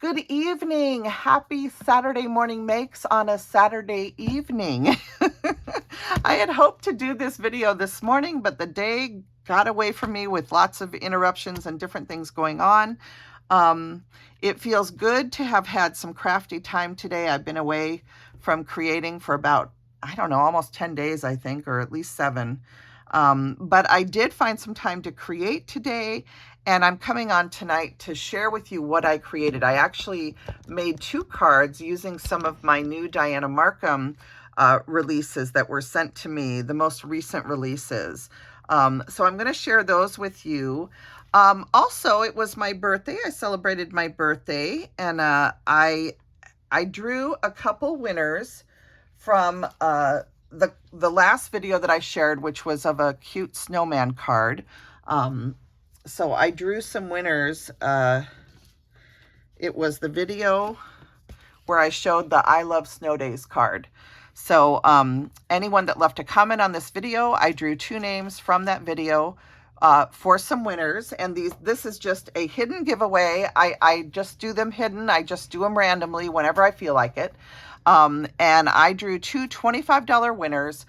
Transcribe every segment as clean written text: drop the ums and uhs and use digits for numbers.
Good evening. Happy Saturday morning makes on a Saturday evening. I had hoped to do this video this morning, but the day got away from me with lots of interruptions and different things going on. It feels good to have had some crafty time today. I've been away from creating for about, I don't know, almost 10 days, I think, or at least 7. But I did find some time to create today, and I'm coming on tonight to share with you what I created. I actually made 2 cards using some of my new Dianna Marcum releases that were sent to me, the most recent releases. So I'm going to share those with you. Also, it was my birthday. I celebrated my birthday, and I drew a couple winners from the last video that I shared, which was of a cute snowman card. So I drew some winners. It was the video where I showed the I Love Snow Days card. So anyone that left a comment on this video, I drew 2 names from that video for some winners. And this is just a hidden giveaway. I just do them hidden. I just do them randomly whenever I feel like it. And I drew 2 $25 winners.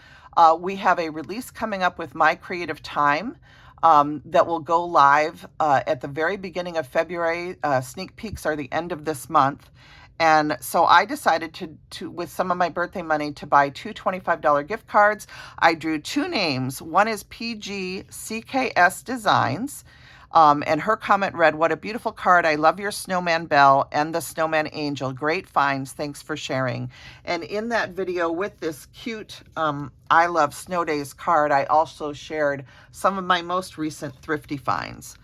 We have a release coming up with My Creative Time that will go live at the very beginning of February. Sneak peeks are the end of this month. And so I decided to with some of my birthday money, to buy 2 $25 gift cards. I drew 2 names. One is PG CKS Designs. And her comment read, "What a beautiful card. I love your snowman bell and the snowman angel. Great finds. Thanks for sharing." And in that video with this cute I Love Snow Days card, I also shared some of my most recent thrifty finds.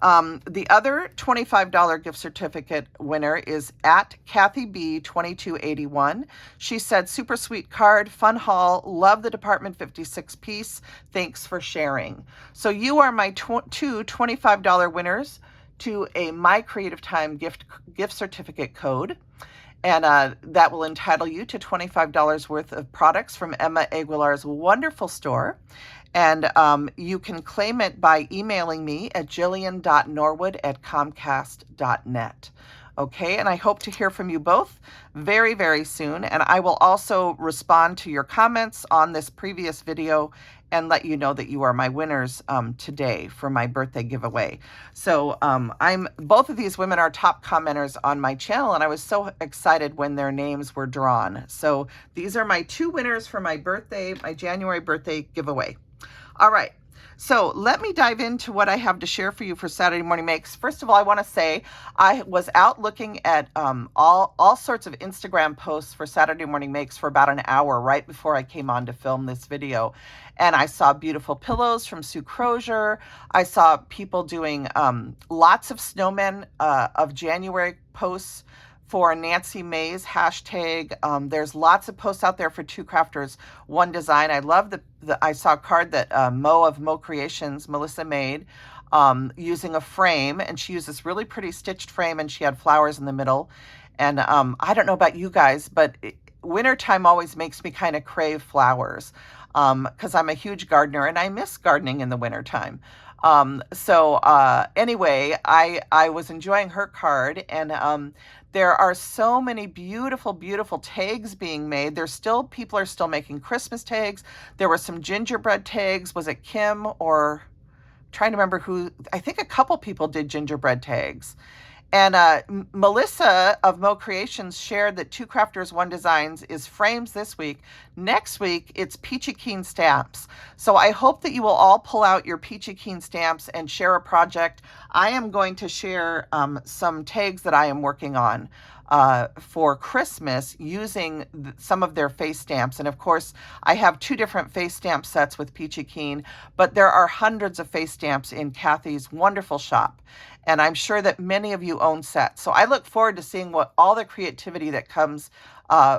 The other $25 gift certificate winner is at Kathy B 2281. She said, "Super sweet card, fun haul, love the Department 56 piece. Thanks for sharing." So you are my 2 $25 winners to a My Creative Time gift certificate code. And that will entitle you to $25 worth of products from Emma Aguilar's wonderful store. And you can claim it by emailing me at jillian.norwood@comcast.net. Okay, and I hope to hear from you both very, very soon. And I will also respond to your comments on this previous video and let you know that you are my winners today for my birthday giveaway. So both of these women are top commenters on my channel, and I was so excited when their names were drawn. So these are my 2 winners for my birthday, my January birthday giveaway. All right. So let me dive into what I have to share for you for Saturday Morning Makes. First of all, I want to say I was out looking at all sorts of Instagram posts for Saturday Morning Makes for about an hour right before I came on to film this video. And I saw beautiful pillows from Sue Crozier. I saw people doing lots of snowmen of January posts for Nancy May's hashtag. There's lots of posts out there for 2 crafters, 1 design. I love I saw a card that Mo of Mo Creations, Melissa made using a frame, and she used this really pretty stitched frame, and she had flowers in the middle. And I don't know about you guys, but wintertime always makes me kind of crave flowers because I'm a huge gardener and I miss gardening in the wintertime. Anyway, I was enjoying her card, and there are so many beautiful, beautiful tags being made. People are still making Christmas tags. There were some gingerbread tags. Was it Kim or trying to remember who? I think a couple people did gingerbread tags. And Melissa of Mo Creations shared that 2 Crafters, 1 Designs is frames this week. Next week, it's Peachy Keen stamps. So I hope that you will all pull out your Peachy Keen stamps and share a project. I am going to share some tags that I am working on for Christmas using some of their face stamps. And of course, I have 2 different face stamp sets with Peachy Keen, but there are hundreds of face stamps in Kathy's wonderful shop. And I'm sure that many of you own sets. So I look forward to seeing what all the creativity that comes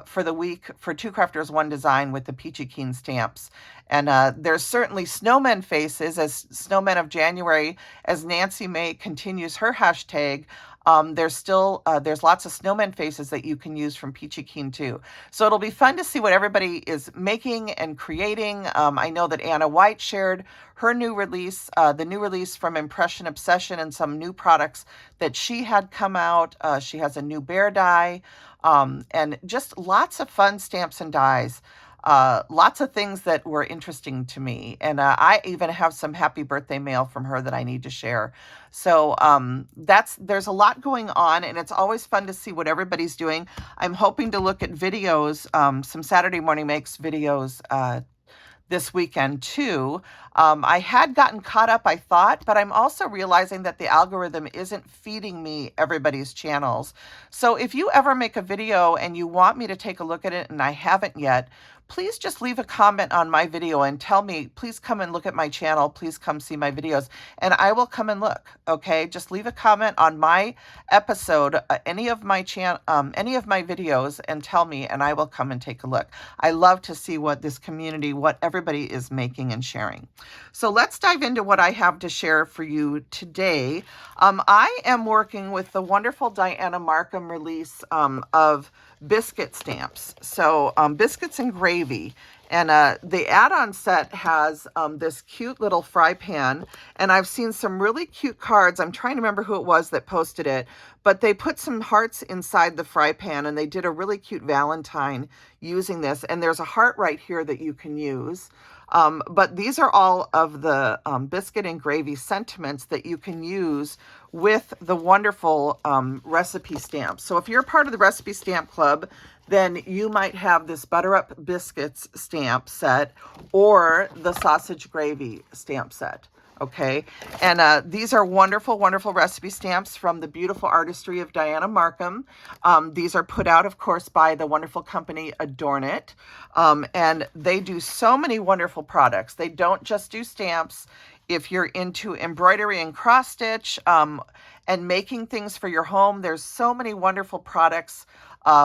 for the week for 2 Crafters, 1 Design with the Peachy Keen stamps. And there's certainly snowmen faces as Snowmen of January, as Nancy May continues her hashtag. There's lots of snowman faces that you can use from Peachy too. So it'll be fun to see what everybody is making and creating. I know that Anna White shared her new release, the new release from Impression Obsession, and some new products that she had come out. She has a new bear die, and just lots of fun stamps and dies. Lots of things that were interesting to me. And I even have some happy birthday mail from her that I need to share. So there's a lot going on, and it's always fun to see what everybody's doing. I'm hoping to look at videos, some Saturday Morning Makes videos this weekend too. I had gotten caught up, I thought, but I'm also realizing that the algorithm isn't feeding me everybody's channels. So if you ever make a video and you want me to take a look at it and I haven't yet, please just leave a comment on my video and tell me, please come and look at my channel. Please come see my videos, and I will come and look. Okay, just leave a comment on my episode, any of my videos, and tell me, and I will come and take a look. I love to see what this community, what everybody is making and sharing. So let's dive into what I have to share for you today. I am working with the wonderful Dianna Marcum release of Biscuit stamps. So Biscuits and Gravy. And the add-on set has this cute little fry pan. And I've seen some really cute cards. I'm trying to remember who it was that posted it. But they put some hearts inside the fry pan, and they did a really cute Valentine using this. And there's a heart right here that you can use. But these are all of the Biscuit and Gravy sentiments that you can use with the wonderful recipe stamps. So if you're part of the Recipe Stamp Club, then you might have this Butter Up Biscuits stamp set or the Sausage Gravy stamp set. Okay, and these are wonderful, wonderful recipe stamps from the beautiful artistry of Dianna Marcum. These are put out, of course, by the wonderful company Adornit, and they do so many wonderful products. They don't just do stamps. If you're into embroidery and cross stitch and making things for your home, there's so many wonderful products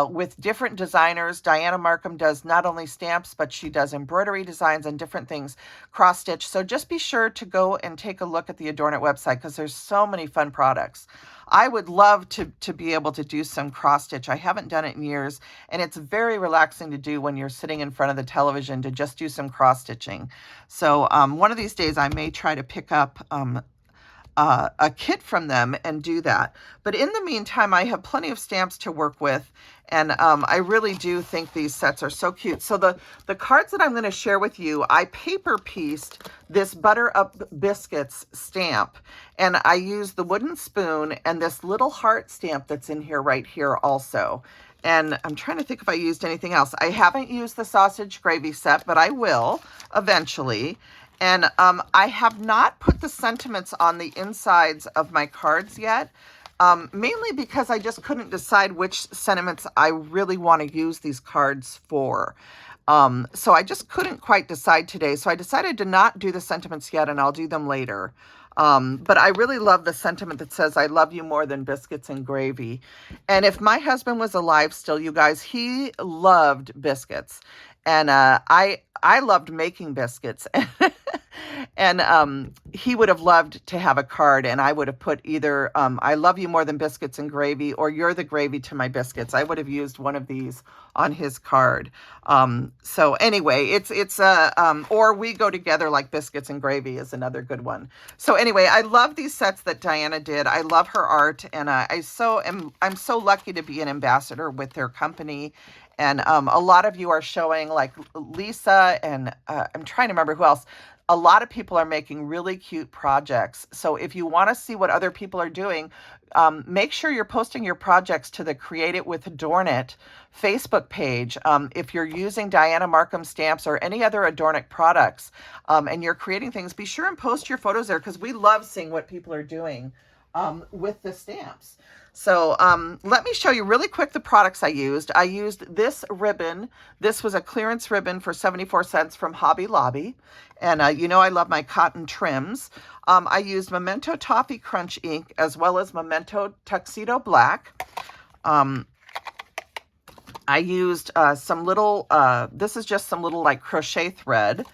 with different designers. Dianna Marcum does not only stamps, but she does embroidery designs and different things, cross stitch. So just be sure to go and take a look at the Adornit website, because there's so many fun products. I would love to be able to do some cross stitch. I haven't done it in years, and it's very relaxing to do when you're sitting in front of the television, to just do some cross stitching. So one of these days I may try to pick up a kit from them and do that. But in the meantime, I have plenty of stamps to work with, and I really do think these sets are so cute. So the cards that I'm going to share with you, I paper pieced this Butter Up Biscuits stamp, and I used the wooden spoon and this little heart stamp that's in here right here also. And I'm trying to think if I used anything else. I haven't used the Sausage Gravy set, but I will eventually. And I have not put the sentiments on the insides of my cards yet, mainly because I just couldn't decide which sentiments I really want to use these cards for. So I just couldn't quite decide today. So I decided to not do the sentiments yet, and I'll do them later. But I really love the sentiment that says, "I love you more than biscuits and gravy." And if my husband was alive still, you guys, he loved biscuits. And I loved making biscuits. And he would have loved to have a card, and I would have put either "I love you more than biscuits and gravy" or "You're the gravy to my biscuits." I would have used one of these on his card. So anyway, it's or "We go together like biscuits and gravy" is another good one. So anyway, I love these sets that Dianna did. I love her art, and I'm so lucky to be an ambassador with their company. And a lot of you are showing, like Lisa, and I'm trying to remember who else. A lot of people are making really cute projects. So if you want to see what other people are doing, make sure you're posting your projects to the Create It with Adornit Facebook page. If you're using Dianna Marcum stamps or any other Adornit products, and you're creating things, be sure and post your photos there, because we love seeing what people are doing with the stamps. So let me show you really quick the products I used. I used this ribbon. This was a clearance ribbon for 74 cents from Hobby Lobby. And you know I love my cotton trims. I used Memento Toffee Crunch ink as well as Memento Tuxedo Black. I used some little, this is just some little like crochet thread.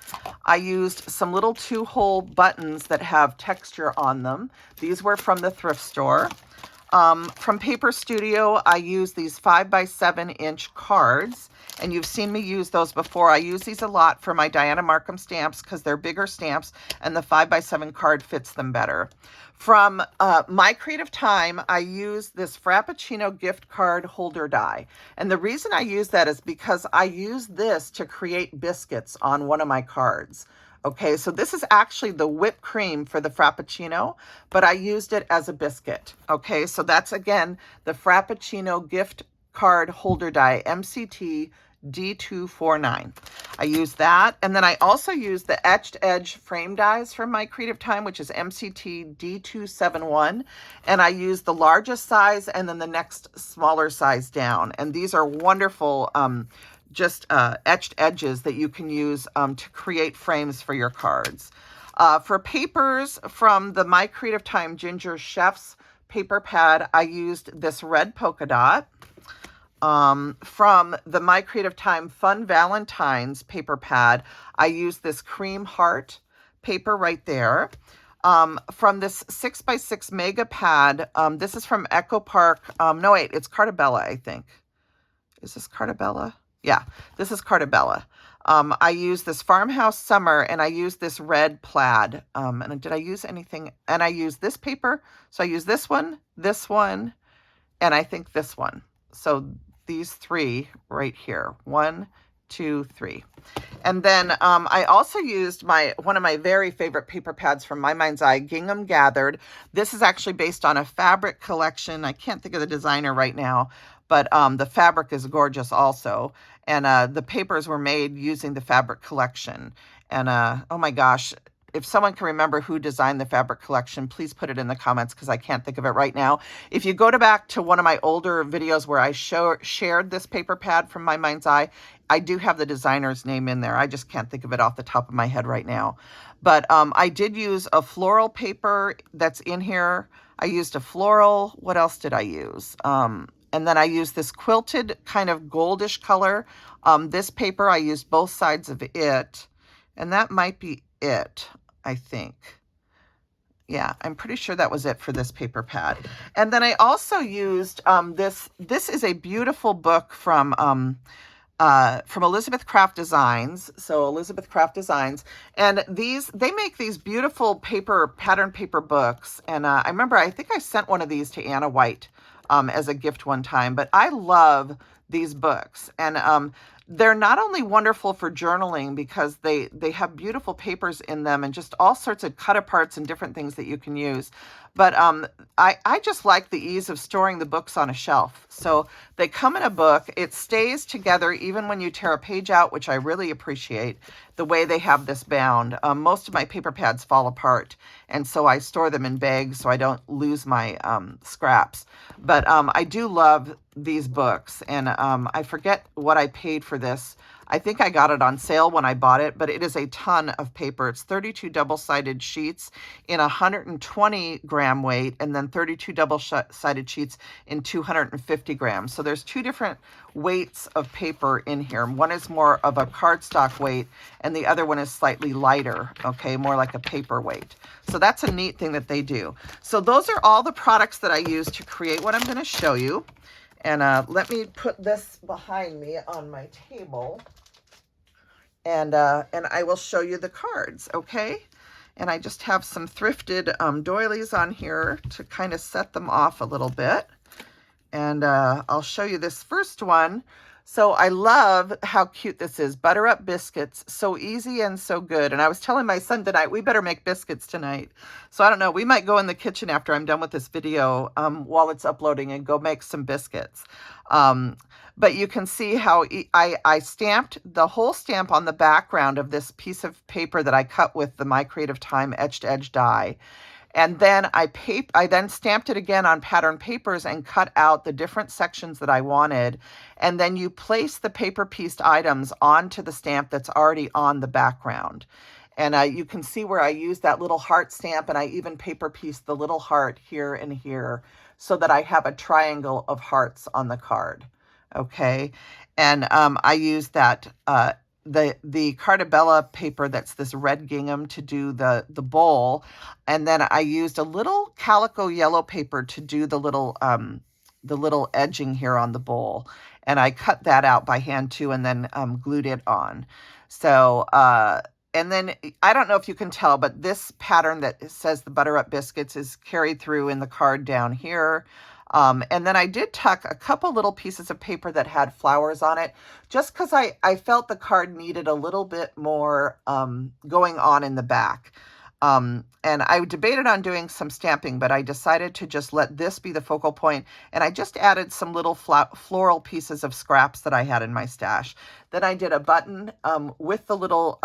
I used some little 2-hole buttons that have texture on them. These were from the thrift store. From Paper Studio, I use these 5x7-inch cards, and you've seen me use those before. I use these a lot for my Dianna Marcum stamps because they're bigger stamps, and the 5x7 card fits them better. From My Creative Time, I use this Frappuccino gift card holder die. And the reason I use that is because I use this to create biscuits on one of my cards. Okay, so this is actually the whipped cream for the Frappuccino, but I used it as a biscuit. Okay, so that's, again, the Frappuccino gift card holder die, MCT D249. I use that, and then I also use the Etched Edge frame dies from My Creative Time, which is MCT D271, and I use the largest size and then the next smaller size down. And these are wonderful etched edges that you can use to create frames for your cards. For papers, from the My Creative Time Ginger Chef's paper pad, I used this red polka dot. From the My Creative Time Fun Valentine's paper pad, I used this cream heart paper right there. From this 6x6 mega pad, this is from Echo Park. No, wait, it's Cartabella, I think. Is this Cartabella? Yeah, this is Cartabella. I use this Farmhouse Summer, and I use this red plaid. And did I use anything? And I use this paper. So I use this one, and I think this one. So these three right here. 1, 2, 3. And then I also used one of my very favorite paper pads from My Mind's Eye, Gingham Gathered. This is actually based on a fabric collection. I can't think of the designer right now, but the fabric is gorgeous also. And the papers were made using the fabric collection. And oh my gosh, if someone can remember who designed the fabric collection, please put it in the comments because I can't think of it right now. If you go back to one of my older videos where I shared this paper pad from My Mind's Eye, I do have the designer's name in there. I just can't think of it off the top of my head right now. But I did use a floral paper that's in here. I used a floral. What else did I use? And then I used this quilted kind of goldish color. This paper, I used both sides of it. And that might be it, I think. Yeah, I'm pretty sure that was it for this paper pad. And then I also used this. This is a beautiful book from Elizabeth Craft Designs. So Elizabeth Craft Designs. And they make these beautiful pattern paper books. And I remember, I think I sent one of these to Anna White as a gift one time, but I love these books. And they're not only wonderful for journaling because they have beautiful papers in them and just all sorts of cut aparts and different things that you can use. But I just like the ease of storing the books on a shelf. So they come in a book. It stays together even when you tear a page out, which I really appreciate the way they have this bound. Most of my paper pads fall apart, and so I store them in bags so I don't lose my scraps. But I do love these books, and I forget what I paid for this. I think I got it on sale when I bought it, but it is a ton of paper. It's 32 double-sided sheets in 120 gram weight, and then 32 double-sided sheets in 250 grams. So there's two different weights of paper in here. One is more of a cardstock weight, and the other one is slightly lighter, okay, more like a paper weight. So that's a neat thing that they do. So those are all the products that I use to create what I'm going to show you. And let me put this behind me on my table, and I will show you the cards, okay? And I just have some thrifted doilies on here to kind of set them off a little bit. And I'll show you this first one. So I love how cute this is. Butter Up Biscuits. So easy and so good. And I was telling my son tonight, we better make biscuits tonight. So I don't know. We might go in the kitchen after I'm done with this video while it's uploading and go make some biscuits. But you can see how I stamped the whole stamp on the background of this piece of paper that I cut with the My Creative Time Etched Edge die. And then I then stamped it again on pattern papers and cut out the different sections that I wanted. And then you place the paper pieced items onto the stamp that's already on the background. And you can see where I used that little heart stamp, and I even paper pieced the little heart here and here so that I have a triangle of hearts on the card. Okay. And I used that the Cartabella paper that's this red gingham to do the bowl, and then I used a little calico yellow paper to do the little edging here on the bowl, and I cut that out by hand too, and then glued it on. So and then I don't know if you can tell, but this pattern that says the Butter Up Biscuits is carried through in the card down here. And then I did tuck a couple little pieces of paper that had flowers on it, just because I felt the card needed a little bit more going on in the back. And I debated on doing some stamping, but I decided to just let this be the focal point. And I just added some little floral pieces of scraps that I had in my stash. Then I did a button with the little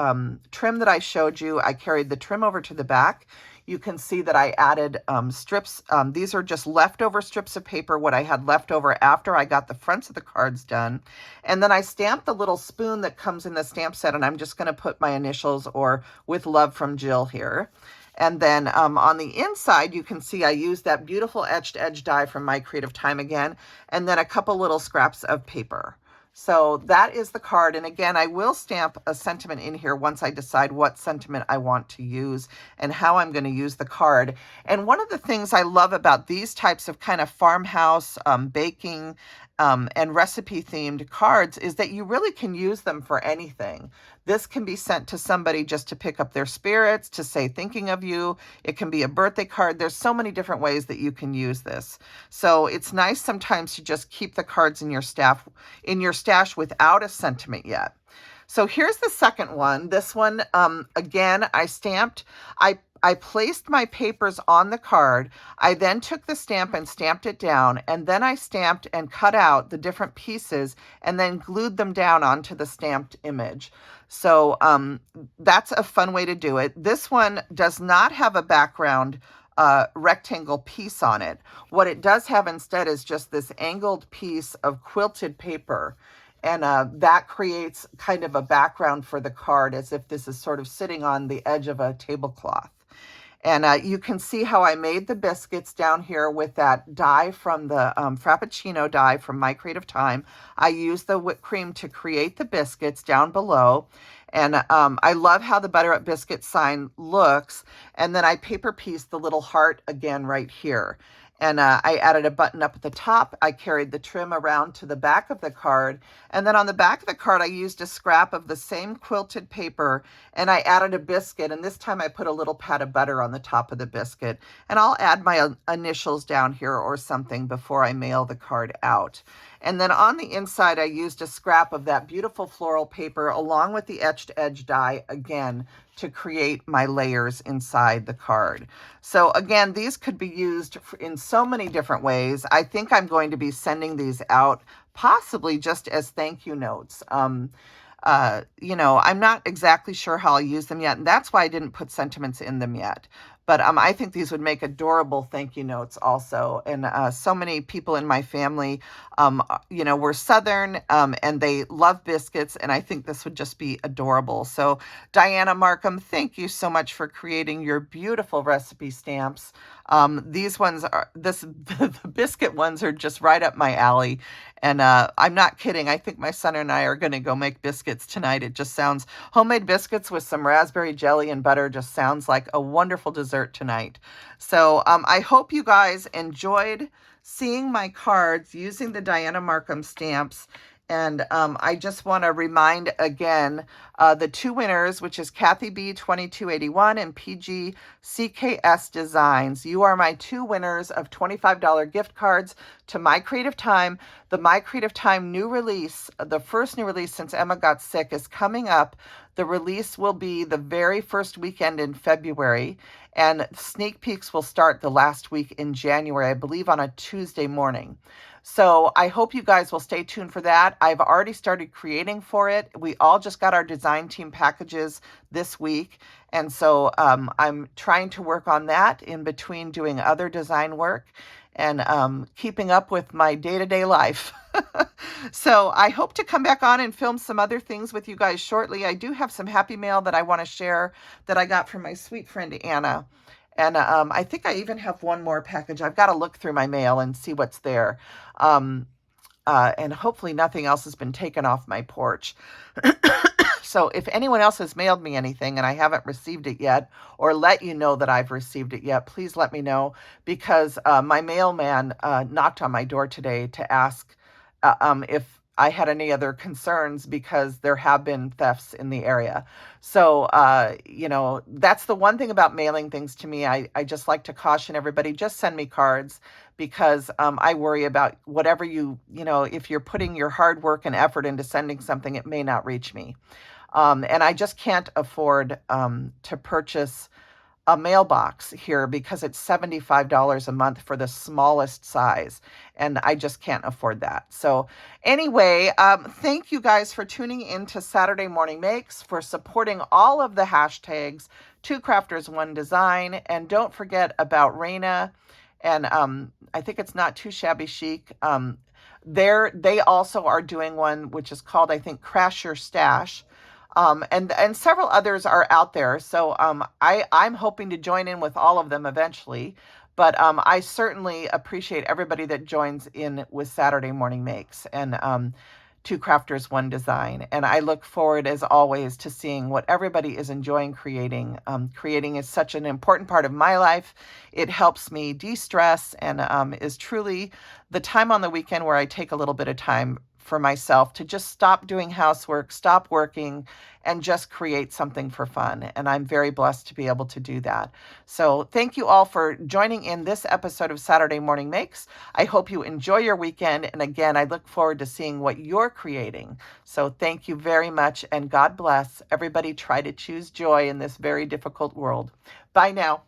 trim that I showed you. I carried the trim over to the back. You can see that I added strips. These are just leftover strips of paper, what I had left over after I got the fronts of the cards done. And then I stamped the little spoon that comes in the stamp set, and I'm just going to put my initials or "With Love from Jill" here. And then on the inside, you can see I used that beautiful etched edge die from My Creative Time again, and then a couple little scraps of paper. So that is the card. And again, I will stamp a sentiment in here once I decide what sentiment I want to use and how I'm going to use the card. And one of the things I love about these types of kind of farmhouse baking and recipe themed cards is that you really can use them for anything. This can be sent to somebody just to pick up their spirits, to say thinking of you. It can be a birthday card. There's so many different ways that you can use this. So it's nice sometimes to just keep the cards in your stash without a sentiment yet. So here's the second one. This one, again, I stamped. I placed my papers on the card. I then took the stamp and stamped it down, and then I stamped and cut out the different pieces and then glued them down onto the stamped image. So that's a fun way to do it. This one does not have a background rectangle piece on it. What it does have instead is just this angled piece of quilted paper. And that creates kind of a background for the card, as if this is sort of sitting on the edge of a tablecloth. And you can see how I made the biscuits down here with that die from the Frappuccino die from My Creative Time. I used the whipped cream to create the biscuits down below. And I love how the Butter Up Biscuit sign looks. And then I paper pieced the little heart again right here. And I added a button up at the top. I carried the trim around to the back of the card. And then on the back of the card, I used a scrap of the same quilted paper, and I added a biscuit. And this time I put a little pat of butter on the top of the biscuit. And I'll add my initials down here or something before I mail the card out. And then on the inside, I used a scrap of that beautiful floral paper along with the etched edge die again to create my layers inside the card. So again, these could be used in so many different ways. I think I'm going to be sending these out possibly just as thank you notes. You know, I'm not exactly sure how I'll use them yet, and that's why I didn't put sentiments in them yet. But I think these would make adorable thank you notes also. And so many people in my family, you know, were Southern and they love biscuits. And I think this would just be adorable. So Dianna Marcum, thank you so much for creating your beautiful recipe stamps. These ones are, the biscuit ones are just right up my alley. And I'm not kidding. I think my son and I are going to go make biscuits tonight. It just sounds, homemade biscuits with some raspberry jelly and butter just sounds like a wonderful dessert tonight. So I hope you guys enjoyed seeing my cards using the Dianna Marcum stamps. And I just want to remind again the two winners, which is Kathy B2281 and PG CKS Designs. You are my two winners of $25 gift cards to My Creative Time. The My Creative Time new release, the first new release since Emma got sick, is coming up. The release will be the very first weekend in February, and sneak peeks will start the last week in January, I believe on a Tuesday morning. So I hope you guys will stay tuned for that. I've already started creating for it. We all just got our design team packages this week. And so I'm trying to work on that in between doing other design work and keeping up with my day-to-day life. So I hope to come back on and film some other things with you guys shortly. I do have some happy mail that I want to share that I got from my sweet friend Anna. And I think I even have one more package. I've got to look through my mail and see what's there. And hopefully nothing else has been taken off my porch. So if anyone else has mailed me anything and I haven't received it yet, or let you know that I've received it yet, please let me know, because my mailman knocked on my door today to ask if I had any other concerns, because there have been thefts in the area. So, that's the one thing about mailing things to me. I just like to caution everybody, just send me cards, because I worry about whatever if you're putting your hard work and effort into sending something, it may not reach me. And I just can't afford to purchase a mailbox here, because it's $75 a month for the smallest size, and I just can't afford that. So anyway, thank you guys for tuning in to Saturday Morning Makes, for supporting all of the hashtags, 2crafters1design, and don't forget about Raina, and I think it's Not Too Shabby Chic. They also are doing one which is called, I think, Crash Your Stash. And several others are out there. So I'm hoping to join in with all of them eventually. But I certainly appreciate everybody that joins in with Saturday Morning Makes, and 2crafters1design. And I look forward, as always, to seeing what everybody is enjoying creating. Creating is such an important part of my life. It helps me de-stress, and is truly the time on the weekend where I take a little bit of time for myself to just stop doing housework, stop working, and just create something for fun. And I'm very blessed to be able to do that. So thank you all for joining in this episode of Saturday Morning Makes. I hope you enjoy your weekend. And again, I look forward to seeing what you're creating. So thank you very much, and God bless. Everybody try to choose joy in this very difficult world. Bye now.